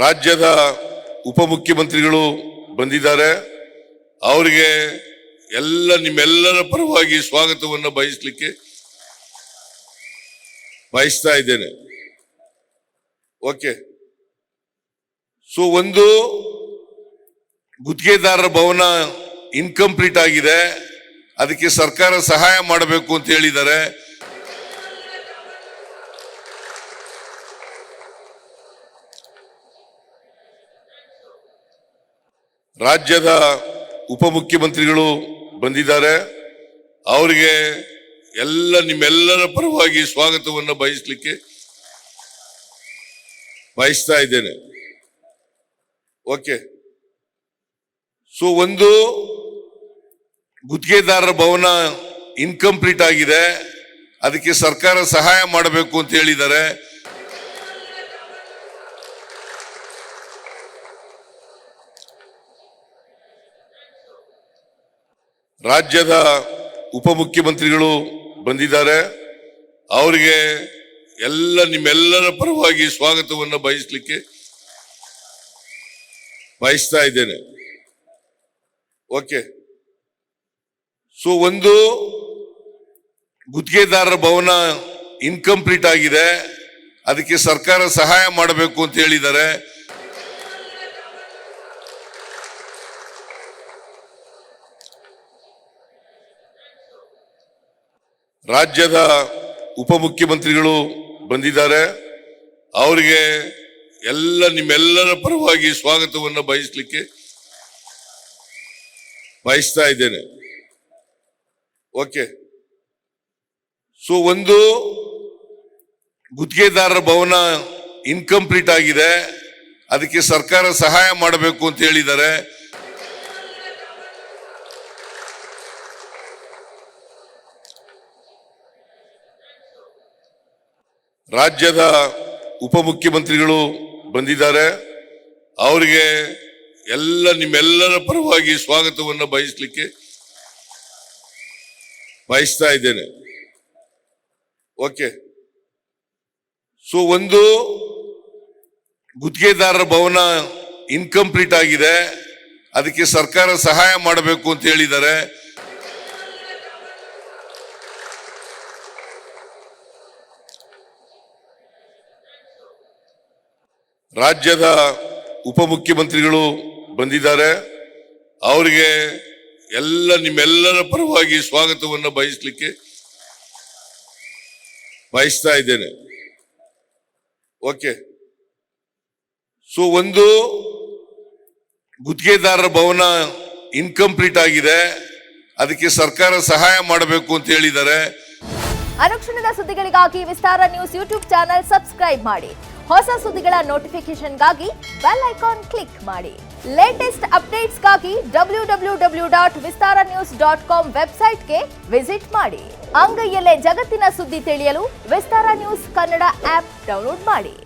ರಾಜ್ಯದ ಉಪಮುಖ್ಯಮಂತ್ರಿಗಳು ಬಂದಿದ್ದಾರೆ. ಅವರಿಗೆ ನಿಮ್ಮೆಲ್ಲರ ಪರವಾಗಿ ಸ್ವಾಗತವನ್ನು ಬಯಸ್ತಾ ಇದ್ದೇನೆ. ಓಕೆ. ಸೊ ಒಂದು ಗುತ್ತಿಗೆದಾರರ ಭವನ ಇನ್ಕಂಪ್ಲೀಟ್ ಆಗಿದೆ, ಅದಕ್ಕೆ ಸರ್ಕಾರ ಸಹಾಯ ಮಾಡಬೇಕು ಅಂತ ಹೇಳಿದ್ದಾರೆ. ರಾಜ್ಯದ ಉಪಮುಖ್ಯಮಂತ್ರಿಗಳು ಬಂದಿದ್ದಾರೆ. ಅವರಿಗೆ ನಿಮ್ಮೆಲ್ಲರ ಪರವಾಗಿ ಸ್ವಾಗತವನ್ನು ಬಯಸ್ತಾ ಇದ್ದೇನೆ. ಓಕೆ. ಸೊ ಒಂದು ಗುತ್ತಿಗೆದಾರರ ಭವನ ಇನ್ಕಂಪ್ಲೀಟ್ ಆಗಿದೆ, ಅದಕ್ಕೆ ಸರ್ಕಾರ ಸಹಾಯ ಮಾಡಬೇಕು ಅಂತ ಹೇಳಿದ್ದಾರೆ. ರಾಜ್ಯದ ಉಪಮುಖ್ಯಮಂತ್ರಿಗಳು ಬಂದಿದ್ದಾರೆ. ಅವರಿಗೆ ನಿಮ್ಮೆಲ್ಲರ ಪರವಾಗಿ ಸ್ವಾಗತವನ್ನು ಬಯಸ್ತಾ ಇದ್ದೇನೆ. ಓಕೆ. ಸೊ ಒಂದು ಗುತ್ತಿಗೆದಾರರ ಭವನ ಇನ್ಕಂಪ್ಲೀಟ್ ಆಗಿದೆ, ಅದಕ್ಕೆ ಸರ್ಕಾರ ಸಹಾಯ ಮಾಡಬೇಕು ಅಂತ ಹೇಳಿದ್ದಾರೆ. ರಾಜ್ಯದ ಉಪಮುಖ್ಯಮಂತ್ರಿಗಳು ಬಂದಿದ್ದಾರೆ. ಅವರಿಗೆ ನಿಮ್ಮೆಲ್ಲರ ಪರವಾಗಿ ಸ್ವಾಗತವನ್ನು ಬಯಸ್ತಾ ಇದ್ದೇನೆ. ಓಕೆ. ಸೊ ಒಂದು ಗುತ್ತಿಗೆದಾರರ ಭವನ ಇನ್ಕಂಪ್ಲೀಟ್ ಆಗಿದೆ, ಅದಕ್ಕೆ ಸರ್ಕಾರ ಸಹಾಯ ಮಾಡಬೇಕು ಅಂತ ಹೇಳಿದ್ದಾರೆ. ರಾಜ್ಯದ ಉಪಮುಖ್ಯಮಂತ್ರಿಗಳು ಬಂದಿದ್ದಾರೆ. ಅವರಿಗೆ ನಿಮ್ಮೆಲ್ಲರ ಪರವಾಗಿ ಸ್ವಾಗತವನ್ನು ಬಯಸ್ತಾ ಇದ್ದೇನೆ. ಓಕೆ. ಸೊ ಒಂದು ಗುತ್ತಿಗೆದಾರರ ಭವನ ಇನ್ಕಂಪ್ಲೀಟ್ ಆಗಿದೆ, ಅದಕ್ಕೆ ಸರ್ಕಾರ ಸಹಾಯ ಮಾಡಬೇಕು ಅಂತ ಹೇಳಿದ್ದಾರೆ. ರಾಜ್ಯದ ಉಪಮುಖ್ಯಮಂತ್ರಿಗಳು ಬಂದಿದ್ದಾರೆ. ಅವರಿಗೆ ನಿಮ್ಮೆಲ್ಲರ ಪರವಾಗಿ ಸ್ವಾಗತವನ್ನು ಬಯಸ್ತಾ ಇದ್ದೇನೆ. ಓಕೆ. ಸೊ ಒಂದು ಗುತ್ತಿಗೆದಾರರ ಭವನ ಇನ್ಕಂಪ್ಲೀಟ್ ಆಗಿದೆ, ಅದಕ್ಕೆ ಸರ್ಕಾರ ಸಹಾಯ ಮಾಡಬೇಕು ಅಂತ ಹೇಳಿದ್ದಾರೆ. ಅನುಕ್ಷಣದ ಸುದ್ದಿಗಳಿಗಾಗಿ ವಿಸ್ತಾರ ನ್ಯೂಸ್ ಯೂಟ್ಯೂಬ್ ಚಾನೆಲ್ ಸಬ್ಸ್ಕ್ರೈಬ್ ಮಾಡಿ. ಹೊಸ ಸುದ್ದಿಗಳ ನೋಟಿಫಿಕೇಶನ್ಗಾಗಿ ಬೆಲ್ ಐಕಾನ್ ಕ್ಲಿಕ್ ಮಾಡಿ. ಲೇಟೆಸ್ಟ್ ಅಪ್ಡೇಟ್ಸ್ಗಾಗಿ www.vistaranews.com ವೆಬ್ಸೈಟ್ಗೆ ವಿಸಿಟ್ ಮಾಡಿ. ಅಂಗೈಯಲ್ಲೇ ಜಗತ್ತಿನ ಸುದ್ದಿ ತಿಳಿಯಲು ವಿಸ್ತಾರ ನ್ಯೂಸ್ ಕನ್ನಡ ಆಪ್ ಡೌನ್ಲೋಡ್ ಮಾಡಿ.